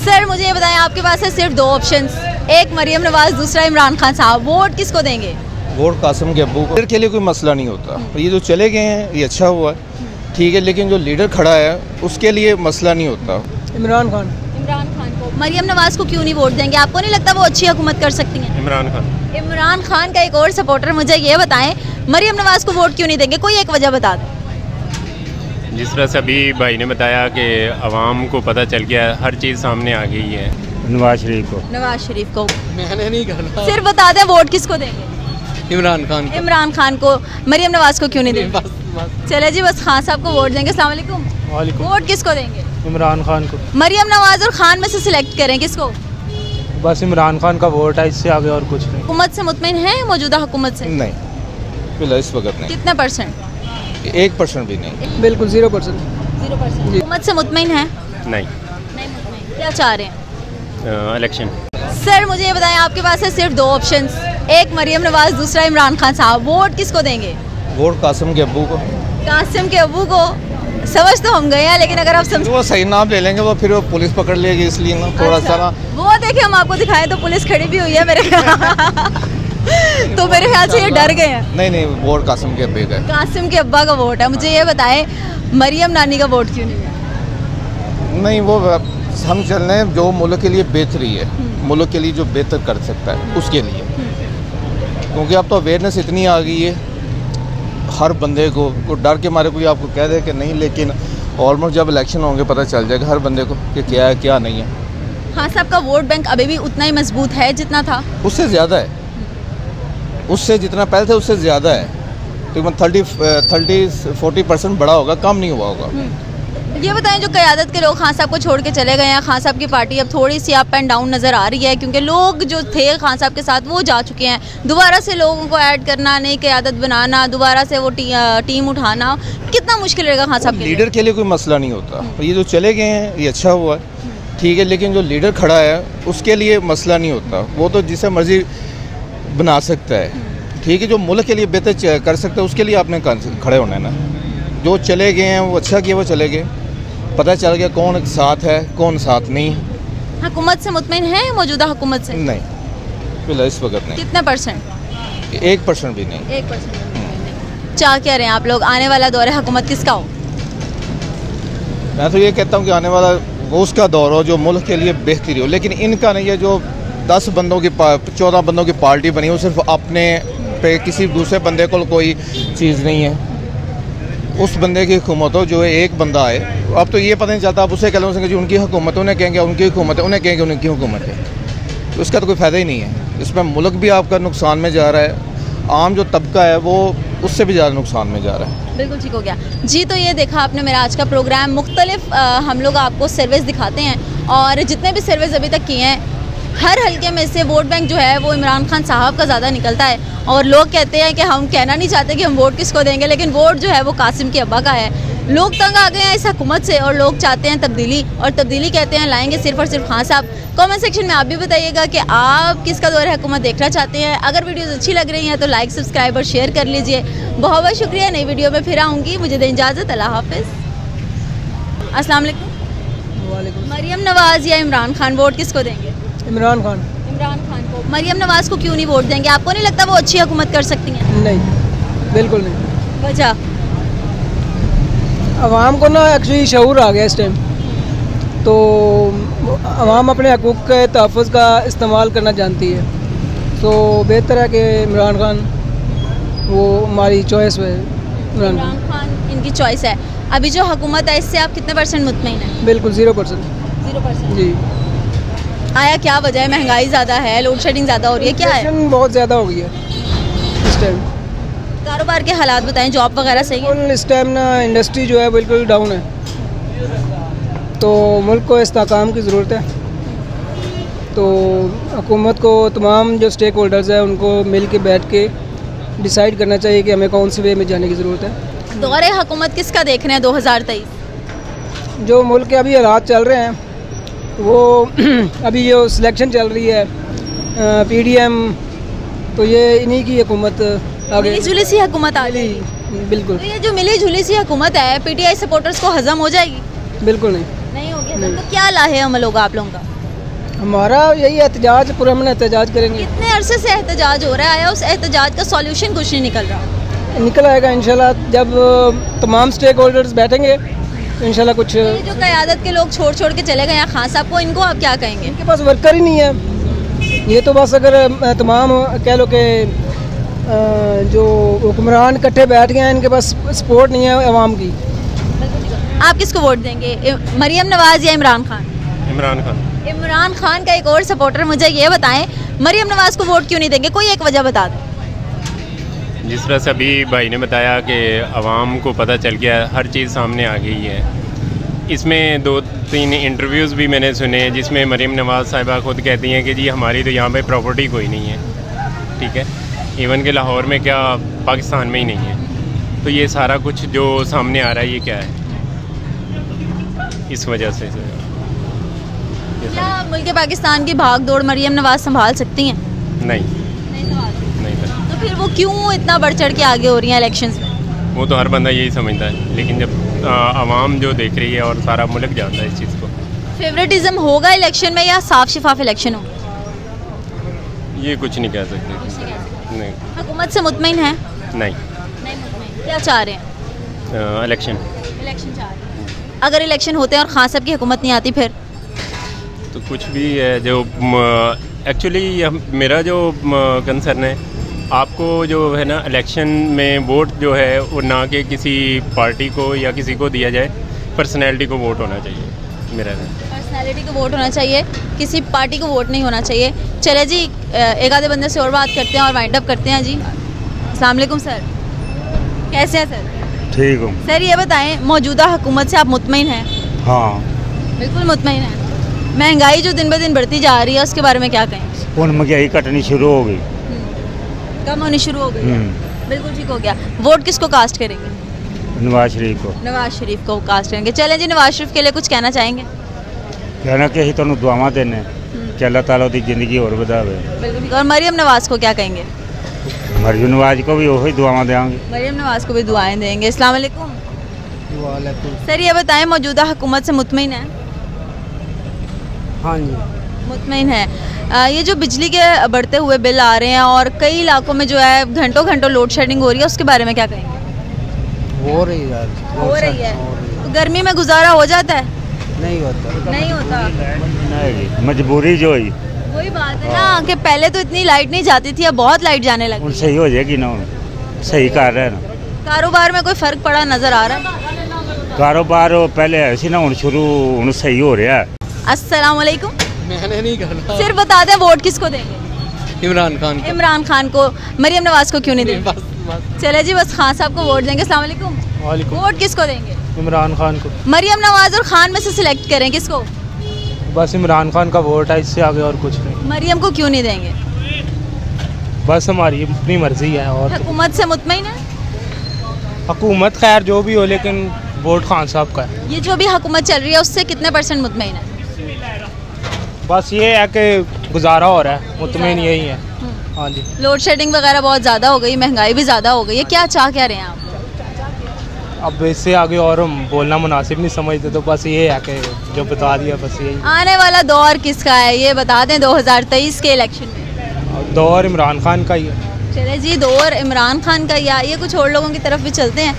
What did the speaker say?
Sir मुझे ये बताएं, आपके पास है सिर्फ दो ऑप्शंस, एक मरियम नवाज, दूसरा इमरान खान साहब, वोट किसको देंगे? वोट कासिम के अब्बू को। के लिए कोई मसला नहीं होता, ये जो चले गए हैं ये अच्छा हुआ है, ठीक है, लेकिन जो लीडर खड़ा है उसके लिए मसला नहीं होता। इमरान खान को। मरियम नवाज को क्यों नहीं वोट देंगे? आपको नहीं लगता वो अच्छी हुकूमत कर सकती हैं? इमरान खान का एक और सपोर्टर, मुझे ये बताएं मरियम नवाज को वोट क्यों नहीं देंगे, कोई एक वजह बता दें। जिस तरह से अभी भाई ने बताया कि आवाम को पता चल गया, हर चीज़ सामने आ गई है। नवाज शरीफ को मैंने नहीं करना, सिर्फ बता दें वोट किसको देंगे? इमरान खान को। मरियम नवाज को क्यों नहीं देंगे? चले जी, बस खान साहब को वोट देंगे। अस्सलाम वालेकुम। वोट किसको देंगे? इमरान खान को। मरियम नवाज और खान में से सिलेक्ट करें किसको? बस इमरान खान का वोट है, इससे आगे और कुछ नहीं। हुकूमत से मुतमईन है मौजूदा हुकूमत से? नहीं, फिलहाल इस वक्त नहीं। कितने परसेंट? 1% भी नहीं। बिल्कुल 0%। हुकूमत से मुतमईन है? नहीं मुतमईन। क्या चाह रहे हैं? इलेक्शन। सर मुझे ये बताएं, आपके पास है सिर्फ दो ऑप्शंस, एक मरियम नवाज, दूसरा इमरान खान साहब, वोट किसको देंगे? वोट कासिम के अब्बू को। कासिम के अब्बू को। समझ तो हम गए हैं, लेकिन अगर आप समझ वो सही नाम ले लेंगे वो फिर वो पुलिस पकड़ लेगी, इसलिए ना थोड़ा सा ना। वो देखिए हम आपको दिखाएं तो पुलिस खड़ी भी हुई है मेरे तो मेरे ख्याल से ये डर गए हैं। नहीं, वोट कासिम के अब्बू का। कासिम के अब्बा का वोट है। मुझे ये बताएं मरियम नानी का वोट क्यों नहीं है? नहीं, वो हम चल रहे हैं जो मुल्क के लिए बेहतरी है, मुल्क के लिए जो बेहतर कर सकता है उसके लिए, क्योंकि अब तो अवेयरनेस इतनी आ गई है, हर बंदे को डर के मारे कोई आपको कह दे कि नहीं, लेकिन ऑलमोस्ट जब इलेक्शन होंगे पता चल जाएगा हर बंदे को कि क्या है क्या नहीं है। हाँ साहब का वोट बैंक अभी भी उतना ही मजबूत है जितना था? उससे ज़्यादा है, उससे जितना पहले था उससे ज़्यादा है, तकरीबन 30-40% बड़ा होगा, कम नहीं हुआ होगा। ये बताएं जो क़यादत के लोग खान साहब को छोड़ के चले गए हैं, खान साहब की पार्टी अब थोड़ी सी अप एंड डाउन नज़र आ रही है, क्योंकि लोग जो थे खान साहब के साथ वो जा चुके हैं, दोबारा से लोगों को ऐड करना, नई क़यादत बनाना, दोबारा से वो टीम उठाना कितना मुश्किल रहेगा खान साहब के लिए? लीडर के लिए कोई मसला नहीं होता, ये जो चले गए हैं ये अच्छा हुआ है, ठीक है, लेकिन जो लीडर खड़ा है उसके लिए मसला नहीं होता, वो तो जिसे मर्जी बना सकता है, ठीक है, जो मुल्क के लिए बेहतर कर सकता है उसके लिए आपने खड़े होना है ना। जो चले गए हैं वो अच्छा किया, वो चले गए, पता चल गया कौन साथ है कौन साथ नहीं। हुकूमत से मुतमईन है मौजूदा हुकूमत से? नहीं, फिलहाल इस वक्त नहीं। कितने परसेंट? 1% भी नहीं। 1%। चाह क्या रहे हैं आप लोग, आने वाला दौर हुकूमत किसका हो? मैं तो ये कहता हूँ कि आने वाला वो उसका दौर हो जो मुल्क के लिए बेहतरी हो, लेकिन इनका नहीं है। जो 10 बंदों की 14 बंदों की पार्टी बनी हो, सिर्फ अपने पे किसी दूसरे बंदे को कोई चीज़ नहीं है, उस बंदे की हुकूमत हो जो एक बंदा आए। अब तो ये पता नहीं चलता, आप उसे कह लो जो उनकी हुकूमत, उन्हें कहेंगे उनकी हुकूमत है, उन्हें कहेंगे उनकी हुकूमत है, तो उसका तो कोई फ़ायदा ही नहीं है। इसमें मुल्क भी आपका नुकसान में जा रहा है, आम जो तबका है वो उससे भी ज़्यादा नुकसान में जा रहा है। बिल्कुल ठीक हो गया जी। तो ये देखा आपने मेरा आज का प्रोग्राम, मुख्तलिफ हम लोग आपको सर्विस दिखाते हैं, और जितने भी सर्विस अभी तक किए हैं हर हल्के में से वोट बैंक जो है वो इमरान खान साहब का ज़्यादा निकलता है, और लोग कहते हैं कि हम कहना नहीं चाहते कि हम वोट किसको देंगे, लेकिन वोट जो है वो कासिम के अब्बा का है। लोग तंग आ गए हैं इस हुकूमत से और लोग चाहते हैं तब्दीली, और तब्दीली कहते हैं लाएंगे सिर्फ और सिर्फ खान साहब। कमेंट सेक्शन में आप भी बताइएगा कि आप किसका दौर हुकूमत देखना चाहते हैं। अगर वीडियोस अच्छी लग रही हैं तो लाइक, सब्सक्राइब और शेयर कर लीजिए। बहुत बहुत शुक्रिया। नई वीडियो में फिर आऊँगी, मुझे दें इजाज़त। अल्लाह हाफिज़। अस्सलाम वालेकुम। मरियम नवाज या इमरान खान, वोट किसको देंगे? इमरान खान को। मरियम नवाज को क्यों नहीं वोट देंगे? आपको नहीं लगता वो अच्छी हुकूमत कर सकती हैं? नहीं, बिल्कुल नहीं। वजह? आवाम को ना एक्चुअली शऊर आ गया इस टाइम, तो आवाम अपने हकूक़ के तहफ़्फ़ुज़ का इस्तेमाल करना जानती है, तो बेहतर है कि इमरान खान वो हमारी चॉइस है। इमरान खान इनकी चॉइस है। अभी जो हुकूमत है इससे आप कितने परसेंट मुतमईन हैं? बिल्कुल 0%। 0% जी। आया क्या वजह है? महंगाई ज़्यादा है, लोड शेडिंग ज़्यादा हो रही है, क्या है? बहुत ज़्यादा हो गई है इस टाइम। कारोबार के हालात बताएं, जॉब वगैरह सही है? इस टाइम ना इंडस्ट्री जो है बिल्कुल डाउन है, तो मुल्क को इस्तेहकाम की ज़रूरत है, तो हुकूमत को तमाम जो स्टेक होल्डर्स हैं उनको मिल के बैठ के डिसाइड करना चाहिए कि हमें कौन से वे में जाने की ज़रूरत है। दौरे हुकूमत किसका देख रहे हैं 2023? जो मुल्क के अभी हालात चल रहे हैं वो अभी जो सिलेक्शन चल रही है PDM, तो ये इन्हीं की हुकूमत आगे मिली जुली सी हुकूमत आ गई। बिल्कुल। तो ये जो मिली जुली सी हुकूमत है PTI सपोर्टर्स को हजम हो जाएगी? बिल्कुल नहीं होगी। तो क्या लाहे अमल होगा आप लोगों का? हमारा यही एहतजाज, पूरा हम एहतजाज करेंगे। कितने अरसे से एहतजाज हो रहा है, उस एहतजाज का सॉल्यूशन कुछ नहीं निकल रहा? निकल आएगा इंशाल्लाह, जब तमाम स्टेक होल्डर्स बैठेंगे तो इंशाल्लाह कुछ। ये जो क़यादत के लोग छोड़ छोड़ के चले गए हैं खान साहब को, इनको आप क्या कहेंगे? इनके पास वर्कर ही नहीं है। ये तो बस अगर तमाम कह लो कि जो हुक्मरान इकट्ठे बैठ गए हैं, इनके पास सपोर्ट नहीं है अवाम की। आप किसको वोट देंगे, मरियम नवाज या इमरान खान? इमरान खान। इमरान खान का एक और सपोर्टर, मुझे ये बताएं मरियम नवाज को वोट क्यों नहीं देंगे, कोई एक वजह बता दें। जिस तरह से अभी भाई ने बताया कि आवाम को पता चल गया, हर चीज़ सामने आ गई है। इसमें 2-3 इंटरव्यूज़ भी मैंने सुने जिसमें मरियम नवाज़ साहिबा खुद कहती हैं कि जी हमारी तो यहाँ पे प्रॉपर्टी कोई नहीं है, ठीक है, इवन के लाहौर में क्या पाकिस्तान में ही नहीं है। तो ये सारा कुछ जो सामने आ रहा है ये क्या है, इस वजह से क्या मुल्क पाकिस्तान की भाग दौड़ मरियम नवाज संभाल सकती हैं? नहीं तो फिर वो क्यों इतना बढ़ चढ़ के आगे हो रही हैं इलेक्शंस में? वो तो हर बंदा यही समझता है, लेकिन जब आवाम जो देख रही है और सारा मुल्क जानता है इस चीज़ को। फेवरेटिज्म होगा इलेक्शन में या साफ शिफाफ इलेक्शन हो? ये कुछ नहीं कह सकते। नहीं। हुकूमत से मुतमईन है? नहीं। क्या चाह रहे हैं? इलेक्शन चाह रहे हैं। अगर इलेक्शन होते हैं और खान साहब की हुकूमत नहीं आती फिर? तो कुछ भी है जो एक्चुअली मेरा जो कंसर्न है, आपको जो है ना इलेक्शन में वोट जो है वो ना कि किसी पार्टी को या किसी को दिया जाए, पर्सनैलिटी को वोट होना चाहिए। मेरा पर्सनैलिटी को वोट होना चाहिए, किसी पार्टी को वोट नहीं होना चाहिए। चले जी एक आधे बंदे से और बात करते हैं और वाइंड अप करते हैं। जी अस्सलाम वालेकुम सर, कैसे हैं सर? ठीक हूँ सर। ये बताएं मौजूदा हुकूमत से आप मुतमईन हैं? हाँ बिल्कुल मुतमईन हैं। महंगाई जो दिन ब दिन बढ़ती जा रही है उसके बारे में क्या कहें? उन महंगाई कटनी शुरू हो गई, कम होनी शुरू हो गई, बिल्कुल ठीक हो गया। वोट किसको कास्ट करेंगे? नवाज शरीफ को। नवाज शरीफ को कास्ट करेंगे। चलें जी, नवाज शरीफ के लिए कुछ कहना चाहेंगे? कहना कि तुम दुआवां देने कि अल्लाह ताला दी जिंदगी और बढ़ावे। बिल्कुल ठीक। और मरियम नवाज को क्या कहेंगे? मरियम नवाज को भी वही दुआवां देंगे। मरियम नवाज को भी दुआएं देंगे। अस्सलाम वालेकुम। सर ये बताएं मौजूदा हुकूमत से मुतमईन है? हाँ जी मुतमईन है। ये जो बिजली के बढ़ते हुए बिल आ रहे हैं और कई इलाकों में जो है घंटों घंटों लोड शेडिंग हो रही है, उसके बारे में क्या कहेंगे? हो रही है यार, हो रही है। तो गर्मी में गुजारा हो जाता है? नहीं होता, नहीं होता। मजबूरी जो है, वही बात है ना कि पहले तो इतनी लाइट नहीं जाती थी, अब बहुत लाइट जाने लगी। सही हो जाएगी ना, सही कर रहे हैं ना। कारोबार में कोई फर्क पड़ा नजर आ रहा है? कारोबार पहले ऐसी ना शुरू सही हो रहा है। अस्सलाम वालेकुम। मैंने नहीं करना। सिर्फ बता दें वोट किसको देंगे? इमरान खान को। इमरान खान को। मरियम नवाज को क्यों नहीं देंगे? चले जी बस खान साहब को वोट देंगे। अस्सलाम वालेकुम। वालेकुम। वोट किसको देंगे? इमरान खान को। मरियम नवाज और खान में से सिलेक्ट करें किसको? बस इमरान खान का वोट है, इससे आगे और कुछ नहीं। मरियम को क्यों नहीं देंगे? बस हमारी अपनी मर्जी है। और हुकूमत से मुतमईन है? हुकूमत खैर जो भी हो, लेकिन वोट खान साहब का है। ये जो भी हुकूमत चल रही है उससे कितने % मुतमईन है? बस ये है कि गुजारा हो रहा है, मुतमईन यही है। हाँ जी। लोड शेडिंग वगैरह बहुत ज़्यादा हो गई, महंगाई भी ज़्यादा हो गई है, क्या चाह क्या रहे हैं आप? अब इससे आगे और हम बोलना मुनासिब नहीं समझते, तो बस ये है कि जो बता दिया बस यही। आने वाला दौर किसका है ये बता दें 2023 के इलेक्शन में? दौर इमरान खान का ही है। चले जी दौर इमरान खान का, या ये कुछ और लोगों की तरफ भी चलते हैं।